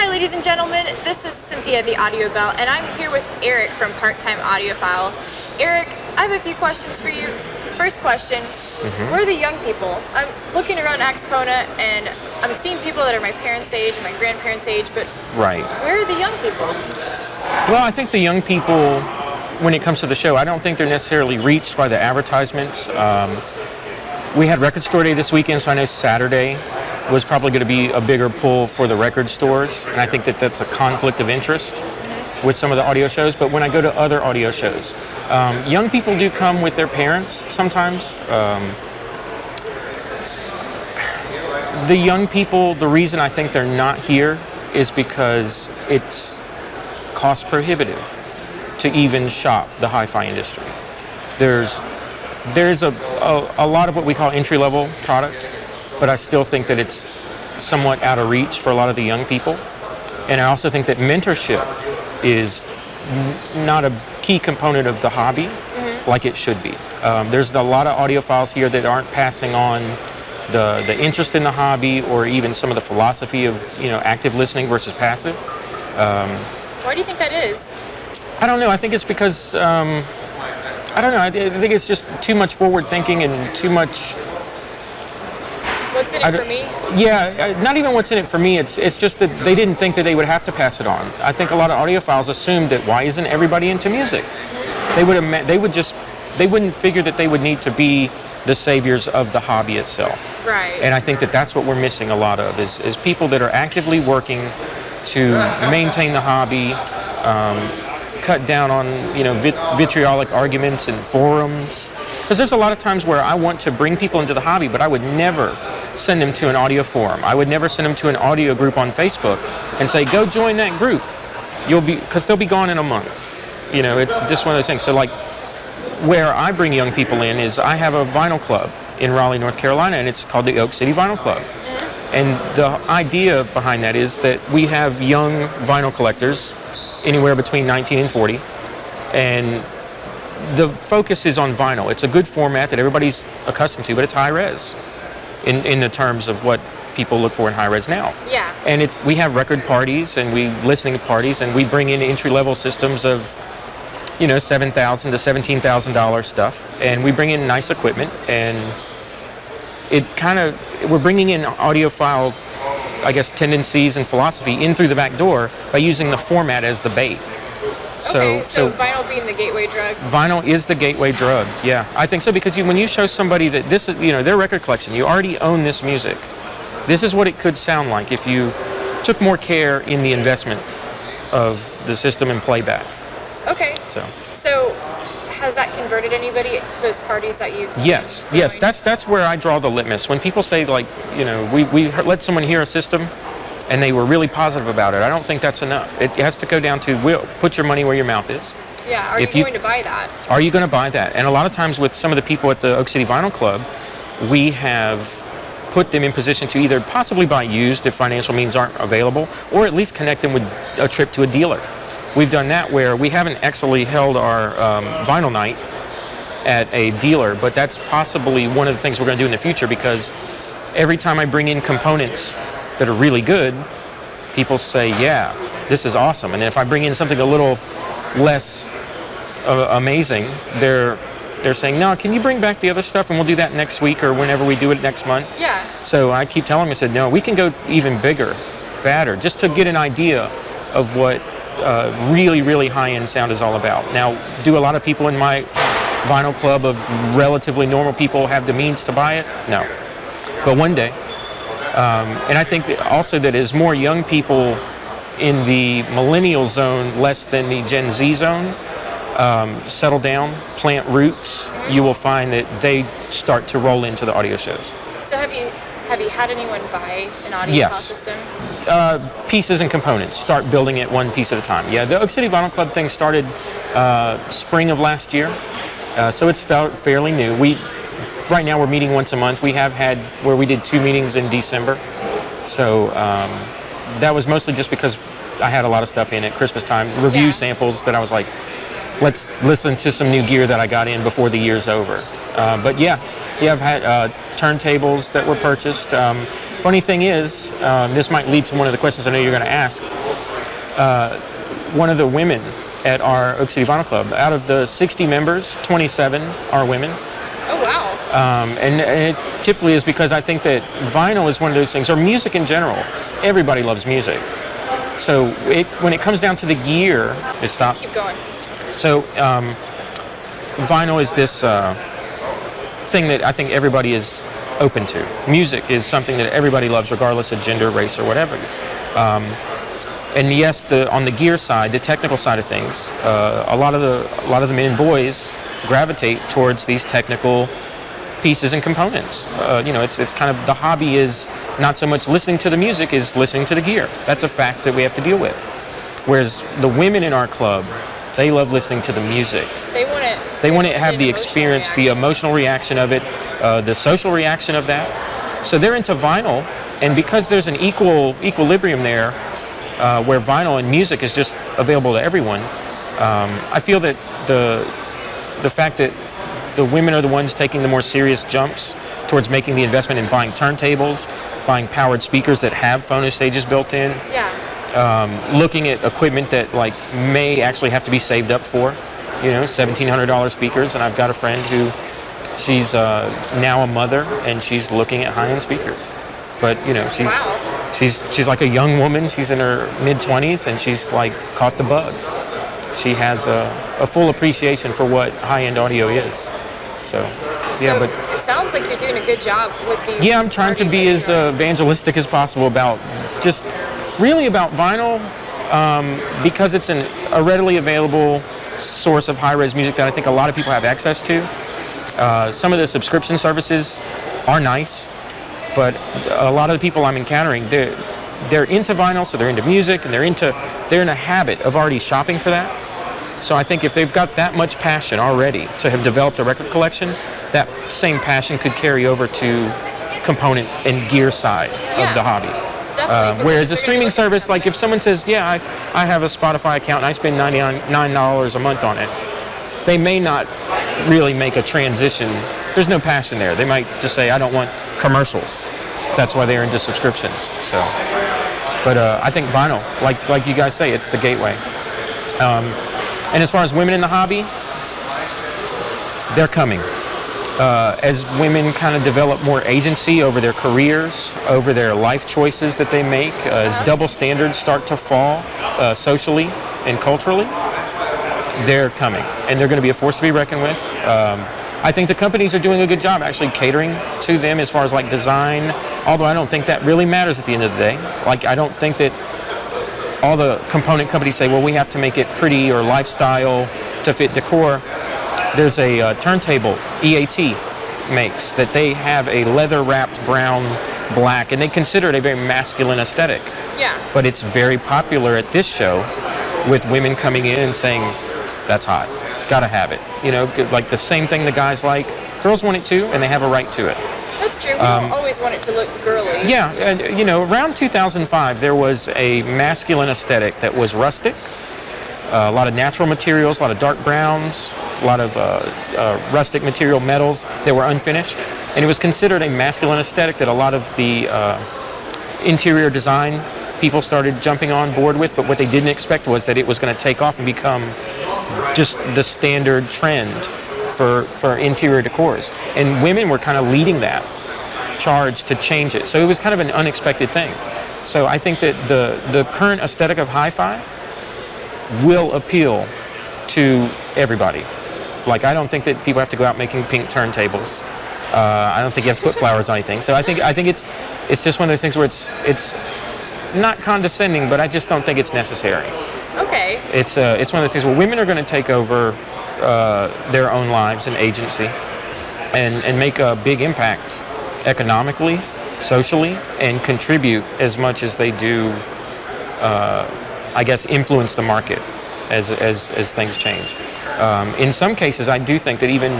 Hi ladies and gentlemen, this is Cynthia the Audiophile, and I'm here with Eric from Part-Time Audiophile. Eric, I have a few questions for you. First question, where are the young people? I'm looking around Axpona and I'm seeing people that are my parents' age, my grandparents' age, but where are the young people? Well, I think the young people, when it comes to the show, I don't think they're necessarily reached by the advertisements. We had Record Store Day this weekend, so I know Saturday was probably going to be a bigger pull for the record stores, and I think that that's a conflict of interest with some of the audio shows. But when I go to other audio shows, young people do come with their parents sometimes. The young people, the reason I think they're not here is because it's cost prohibitive to even shop the hi-fi industry. There's a lot of what we call entry-level product, but I still think that it's somewhat out of reach for a lot of the young people. And I also think that mentorship is not a key component of the hobby like it should be. There's a lot of audiophiles here that aren't passing on the interest in the hobby or even some of the philosophy of active listening versus passive. Why do you think that is? I don't know. I think it's because, I don't know. I think it's just too much forward thinking and too much... What's in it for me? Yeah, not even what's in it for me. It's just that they didn't think that they would have to pass it on. I think a lot of audiophiles assumed that why isn't everybody into music? They wouldn't figure that they would need to be the saviors of the hobby itself. Right. And I think that that's what we're missing a lot of is people that are actively working to maintain the hobby, cut down on vitriolic arguments and forums. Because there's a lot of times where I want to bring people into the hobby, but I would never send them to an audio forum. I would never send them to an audio group on Facebook and say, go join that group. Because they'll be gone in a month. It's just one of those things. So like where I bring young people in is I have a vinyl club in Raleigh, North Carolina, and it's called the Oak City Vinyl Club. And the idea behind that is that we have young vinyl collectors, anywhere between 19 and 40, and the focus is on vinyl. It's a good format that everybody's accustomed to, but it's high res in the terms of what people look for in high res now. Yeah. And we have record parties and listening parties, and we bring in entry-level systems of $7,000 to $17,000 stuff, and we bring in nice equipment, and we're bringing in audiophile, I guess, tendencies and philosophy in through the back door by using the format as the bait. So vinyl being the gateway drug? Vinyl is the gateway drug, yeah. I think so, because when you show somebody that this is, their record collection, you already own this music. This is what it could sound like if you took more care in the investment of the system and playback. Okay. So has that converted anybody, those parties that you've Yes, that's where I draw the litmus. When people say, like, we let someone hear a system and they were really positive about it, I don't think that's enough. It has to go down to put your money where your mouth is. Yeah, are you going to buy that? Are you going to buy that? And a lot of times with some of the people at the Oak City Vinyl Club, we have put them in position to either possibly buy used if financial means aren't available, or at least connect them with a trip to a dealer. We've done that where we haven't actually held our vinyl night at a dealer, but that's possibly one of the things we're going to do in the future, because every time I bring in components that are really good, people say, yeah, this is awesome. And then if I bring in something a little less amazing, they're saying, no, can you bring back the other stuff and we'll do that next week or whenever we do it next month? Yeah. So I keep telling them, I said, no, we can go even bigger, badder, just to get an idea of what really, really high-end sound is all about. Now, do a lot of people in my vinyl club of relatively normal people have the means to buy it? No. But one day. And I think that also that as more young people in the millennial zone, less than the Gen Z zone, settle down, plant roots, you will find that they start to roll into the audio shows. So have you had anyone buy an audiophile system? Pieces and components. Start building it one piece at a time. Yeah, the Oak City Vinyl Club thing started spring of last year, so it's fairly new. Right now we're meeting once a month. We have had where we did 2 meetings in December, so that was mostly just because I had a lot of stuff in at Christmas time, review samples that I was like, let's listen to some new gear that I got in before the year's over. But yeah, I've had turntables that were purchased. Funny thing is, this might lead to one of the questions I know you're going to ask. One of the women at our Oak City Vinyl Club, out of the 60 members, 27 are women. Oh, wow. And it typically is because I think that vinyl is one of those things, or music in general. Everybody loves music. So when it comes down to the gear, Keep going. So vinyl is this thing that I think everybody is open to. Music is something that everybody loves, regardless of gender, race, or whatever. And yes, on the gear side, the technical side of things, a lot of the men and boys gravitate towards these technical pieces and components. It's kind of, the hobby is not so much listening to the music, is listening to the gear. That's a fact that we have to deal with. Whereas the women in our club, they love listening to the music. They want to have the experience, the emotional reaction of it, the social reaction of that. So they're into vinyl, and because there's an equilibrium there, where vinyl and music is just available to everyone, I feel that the fact that the women are the ones taking the more serious jumps towards making the investment in buying turntables, buying powered speakers that have phono stages built in, looking at equipment that like may actually have to be saved up for, $1,700 speakers. And I've got a friend who, she's now a mother, and she's looking at high-end speakers. But she's like a young woman. She's in her mid-20s, and she's like caught the bug. She has a full appreciation for what high-end audio is. So but it sounds like you're doing a good job with these. Yeah, I'm trying to be as evangelistic as possible about vinyl, because it's a readily available source of high-res music that I think a lot of people have access to. Some of the subscription services are nice, but a lot of the people I'm encountering, they're into vinyl, so they're into music, and they're in a habit of already shopping for that. So I think if they've got that much passion already to have developed a record collection, that same passion could carry over to component and gear side of the hobby. Whereas a streaming service, like if someone says, I have a Spotify account and I spend $99 a month on it, they may not really make a transition. There's no passion there. They might just say, I don't want commercials. That's why they're into subscriptions. So, but I think vinyl, like you guys say, it's the gateway. And as far as women in the hobby, they're coming. As women kind of develop more agency over their careers, over their life choices that they make, as double standards start to fall socially and culturally, they're coming. And they're going to be a force to be reckoned with. I think the companies are doing a good job actually catering to them as far as like design, although I don't think that really matters at the end of the day. Like, I don't think that all the component companies say, well, we have to make it pretty or lifestyle to fit decor. There's a turntable EAT makes that they have a leather-wrapped brown, black, and they consider it a very masculine aesthetic. Yeah. But it's very popular at this show with women coming in and saying, that's hot, gotta have it. Like the same thing the guys like, girls want it too, and they have a right to it. That's true. We don't always want it to look girly. Yeah, and around 2005, there was a masculine aesthetic that was rustic, a lot of natural materials, a lot of dark browns, a lot of rustic material metals that were unfinished, and it was considered a masculine aesthetic that a lot of the interior design people started jumping on board with, but what they didn't expect was that it was going to take off and become just the standard trend for interior decors. And women were kind of leading that charge to change it. So it was kind of an unexpected thing. So I think that the current aesthetic of hi-fi will appeal to everybody. Like, I don't think that people have to go out making pink turntables. I don't think you have to put flowers on anything. So I think it's just one of those things where it's not condescending, but I just don't think it's necessary. Okay. It's one of those things where women are going to take over their own lives and agency and make a big impact economically, socially, and contribute as much as they do, I guess, influence the market as things change. In some cases, I do think that even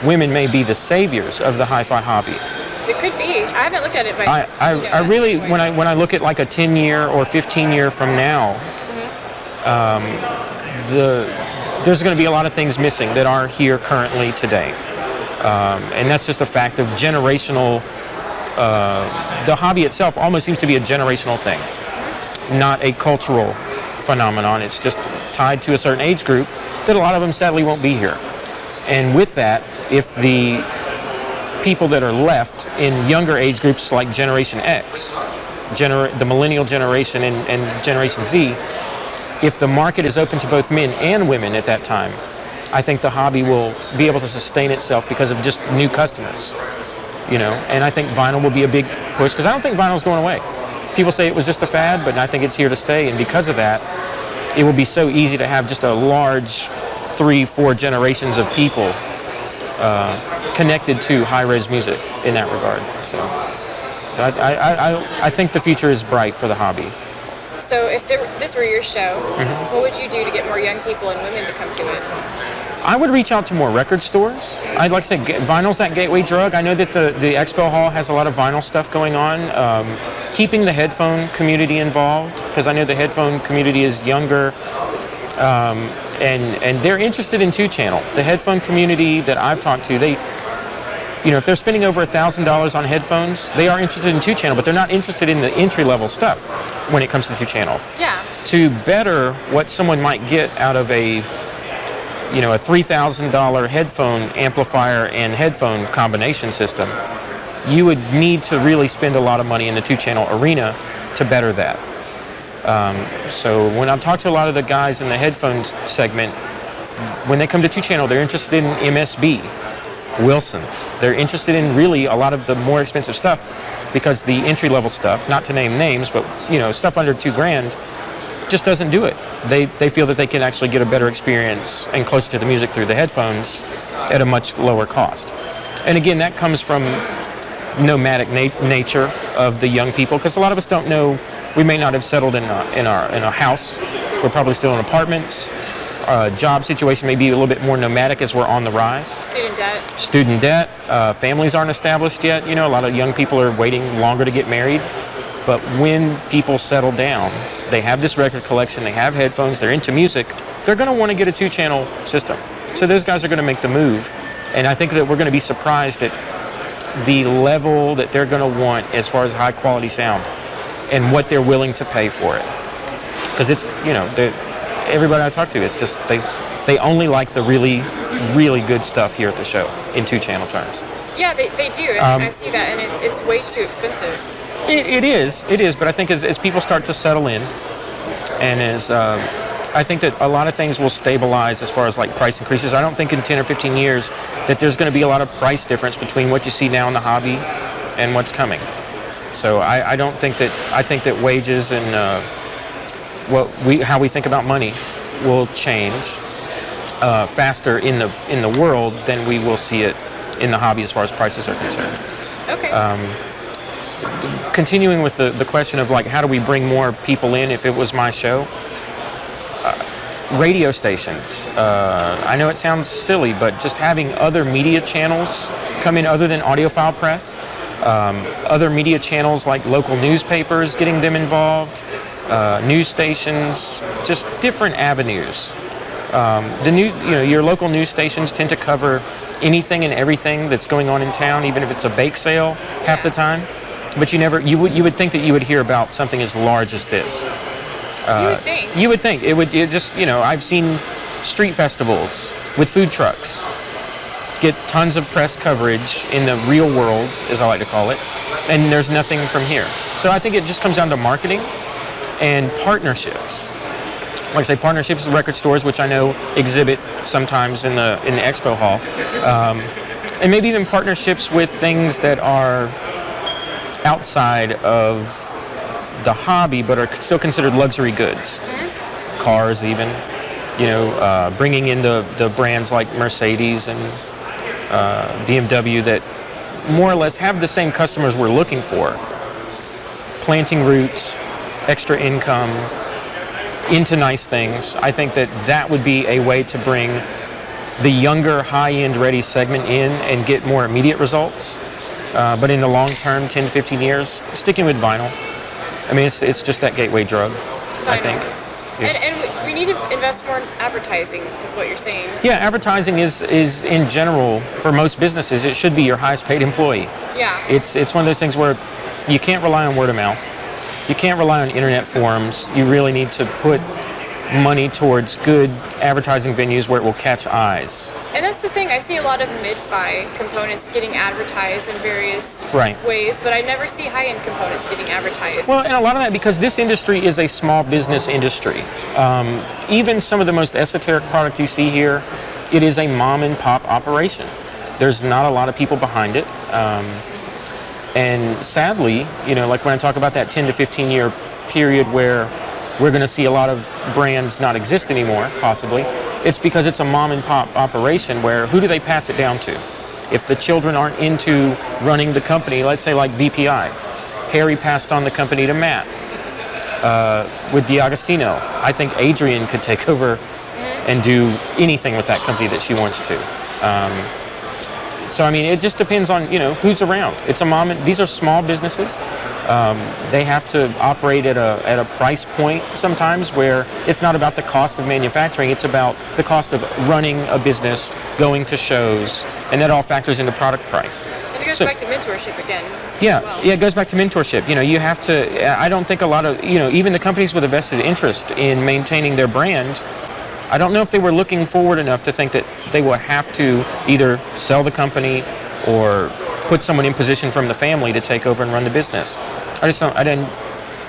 women may be the saviors of the hi-fi hobby. It could be. I haven't looked at it, but I really, when I look at like a 10-year or 15-year from now, there's going to be a lot of things missing that are here currently today. And that's just a fact of generational the hobby itself almost seems to be a generational thing, not a cultural phenomenon. It's just tied to a certain age group that a lot of them sadly won't be here. And with that, if the people that are left in younger age groups like Generation X, the millennial generation and Generation Z, if the market is open to both men and women at that time, I think the hobby will be able to sustain itself because of just new customers, you know. And I think vinyl will be a big push because I don't think vinyl's going away. People say it was just a fad, but I think it's here to stay. And because of that, it will be so easy to have just a large 3-4 generations of people connected to high-res music in that regard. So I think the future is bright for the hobby. So if this were your show, what would you do to get more young people and women to come to it? I would reach out to more record stores. I'd like to say vinyl's that gateway drug. I know that the Expo Hall has a lot of vinyl stuff going on. Keeping the headphone community involved, because I know the headphone community is younger, and they're interested in 2-channel. The headphone community that I've talked to, if they're spending over $1,000 on headphones, they are interested in 2-channel, but they're not interested in the entry-level stuff when it comes to 2-channel. Yeah. To better what someone might get out of a $3,000 headphone amplifier and headphone combination system, you would need to really spend a lot of money in the 2-channel arena to better that. So when I talk to a lot of the guys in the headphones segment, when they come to 2-channel, they're interested in MSB, Wilson. They're interested in really a lot of the more expensive stuff because the entry-level stuff, not to name names, but stuff under $2,000 just doesn't do it. They feel that they can actually get a better experience and closer to the music through the headphones at a much lower cost. And again, that comes from nomadic nature of the young people, because a lot of us don't know. We may not have settled in a house. We're probably still in apartments. Job situation may be a little bit more nomadic as we're on the rise. Student debt. Families aren't established yet. A lot of young people are waiting longer to get married. But when people settle down, they have this record collection, they have headphones, they're into music, they're going to want to get a 2-channel system. So those guys are going to make the move. And I think that we're going to be surprised at the level that they're going to want as far as high quality sound and what they're willing to pay for it. Because it's, everybody I talk to, it's just they only like the really, really good stuff here at the show in 2-channel terms. Yeah, they do. And I see that, and it's way too expensive. It is, but I think as people start to settle in, and as I think that a lot of things will stabilize as far as like price increases. I don't think in 10 or 15 years that there's going to be a lot of price difference between what you see now in the hobby and what's coming. So I think that wages and how we think about money will change faster in the world than we will see it in the hobby as far as prices are concerned. Okay. Continuing with the question of like how do we bring more people in if it was my show, radio stations. I know it sounds silly, but just having other media channels come in other than Audiophile Press, other media channels like local newspapers, getting them involved, news stations, just different avenues. Your local news stations tend to cover anything and everything that's going on in town, even if it's a bake sale half the time. But you would think that you would hear about something as large as this. You would think. I've seen street festivals with food trucks get tons of press coverage in the real world, as I like to call it, and there's nothing from here. So I think it just comes down to marketing and partnerships. Like I say, partnerships with record stores, which I know exhibit sometimes in the expo hall, and maybe even partnerships with things that are outside of the hobby but are still considered luxury goods. Cars even, bringing in the brands like Mercedes and BMW that more or less have the same customers we're looking for. Planting roots, extra income, into nice things. I think that would be a way to bring the younger high-end ready segment in and get more immediate results. But in the long term, 10 to 15 years, sticking with vinyl. I mean, it's just that gateway drug, I think. And we need to invest more in advertising, is what you're saying. Yeah, advertising is in general, for most businesses, it should be your highest paid employee. Yeah. It's one of those things where you can't rely on word of mouth. You can't rely on internet forums. You really need to put money towards good advertising venues where it will catch eyes. And that's the thing, I see a lot of mid-fi components getting advertised in various ways, but I never see high-end components getting advertised. Well, and a lot of that because this industry is a small business industry. Even some of the most esoteric product you see here, it is a mom and pop operation. There's not a lot of people behind it. And sadly, like when I talk about that 10 to 15 year period where we're going to see a lot of brands not exist anymore, possibly, it's because it's a mom and pop operation where who do they pass it down to? If the children aren't into running the company, let's say like VPI, Harry passed on the company to Matt. With D'Agostino, I think Adrian could take over and do anything with that company that she wants to. So I mean, it just depends on who's around. It's a these are small businesses. They have to operate at a price point sometimes where it's not about the cost of manufacturing, it's about the cost of running a business, going to shows, and that all factors into product price. And it goes back to mentorship again. Yeah, well. Yeah, it goes back to mentorship. You have to, I don't think a lot of, even the companies with a vested interest in maintaining their brand, I don't know if they were looking forward enough to think that they would have to either sell the company or put someone in position from the family to take over and run the business. I didn't,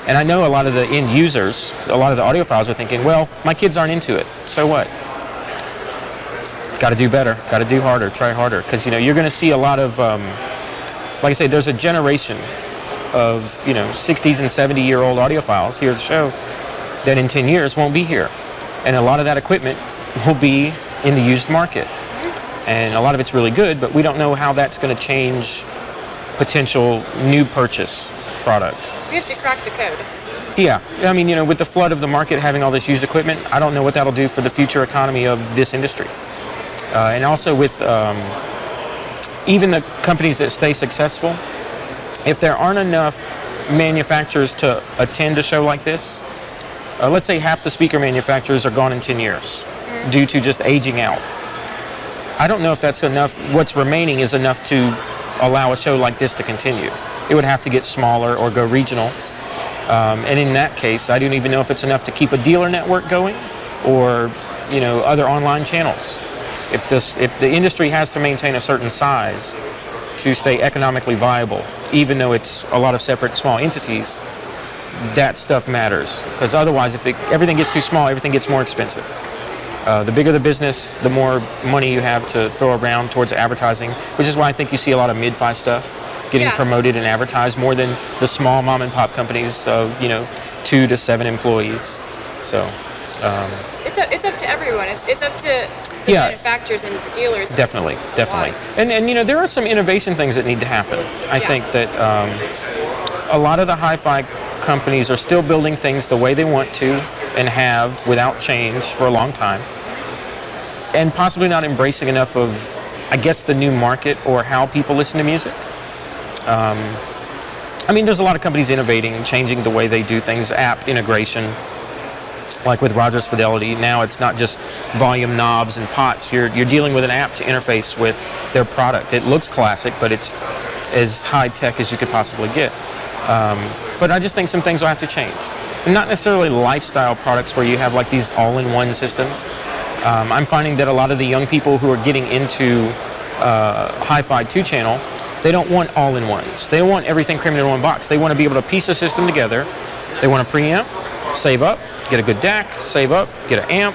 and I know a lot of the end users, a lot of the audiophiles are thinking, well, my kids aren't into it, so what? Got to do better, got to do harder, try harder, because you're going to see a lot of, like I say, there's a generation of 60s and 70-year-old audiophiles here at the show that in 10 years won't be here, and a lot of that equipment will be in the used market. And a lot of it's really good, but we don't know how that's going to change potential new purchase product. We have to crack the code. Yeah, I mean, with the flood of the market having all this used equipment, I don't know what that'll do for the future economy of this industry. And also with even the companies that stay successful, if there aren't enough manufacturers to attend a show like this, let's say half the speaker manufacturers are gone in 10 years due to just aging out. I don't know if that's enough. What's remaining is enough to allow a show like this to continue. It would have to get smaller or go regional. And in that case, I don't even know if it's enough to keep a dealer network going or, other online channels. If the industry has to maintain a certain size to stay economically viable, even though it's a lot of separate small entities, that stuff matters. Because otherwise, if everything gets too small, everything gets more expensive. The bigger the business, the more money you have to throw around towards advertising, which is why I think you see a lot of mid-fi stuff getting promoted and advertised more than the small mom and pop companies of 2 to 7 employees. So it's up to everyone. It's up to the manufacturers and the dealers. Definitely. And there are some innovation things that need to happen. I think that a lot of the hi-fi companies are still building things the way they want to and have without change for a long time, and possibly not embracing enough of, I guess, the new market or how people listen to music. There's a lot of companies innovating and changing the way they do things, app integration, like with Rogers Fidelity. Now it's not just volume knobs and pots. You're dealing with an app to interface with their product. It looks classic, but it's as high tech as you could possibly get. But I just think some things will have to change. Not necessarily lifestyle products where you have like these all-in-one systems. I'm finding that a lot of the young people who are getting into hi-fi 2-channel, they don't want all-in-ones. They don't want everything crammed in one box. They want to be able to piece a system together. They want a preamp, save up, get a good DAC, save up, get an amp,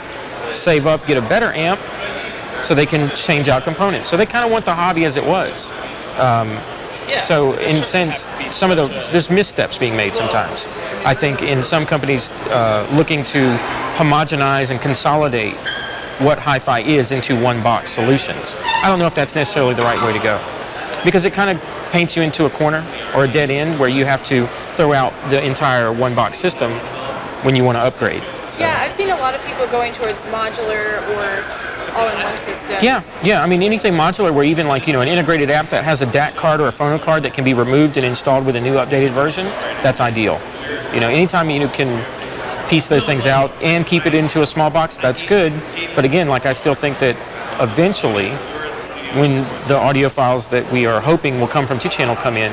save up, get a better amp, so they can change out components. So they kind of want the hobby as it was. So in a sense, there's missteps being made sometimes. I think in some companies looking to homogenize and consolidate what hi-fi is into one-box solutions. I don't know if that's necessarily the right way to go, because it kind of paints you into a corner or a dead end where you have to throw out the entire one-box system when you want to upgrade. So. Yeah, I've seen a lot of people going towards modular or all-in-one systems. Yeah. Anything modular where even like, an integrated app that has a DAC card or a phono card that can be removed and installed with a new updated version, that's ideal. Anytime you can piece those things out and keep it into a small box, that's good. But again, like I still think that eventually, when the audiophiles that we are hoping will come from 2-channel come in,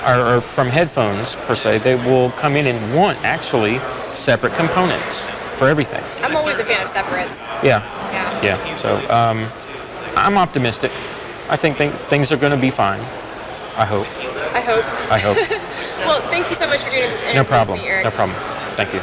or from headphones per se, they will come in and want actually separate components for everything. I'm always a fan of separates. Yeah. So I'm optimistic. I think things are going to be fine. I hope. I hope. Well, thank you so much for doing this interview No problem. with me, Eric. No problem. Thank you.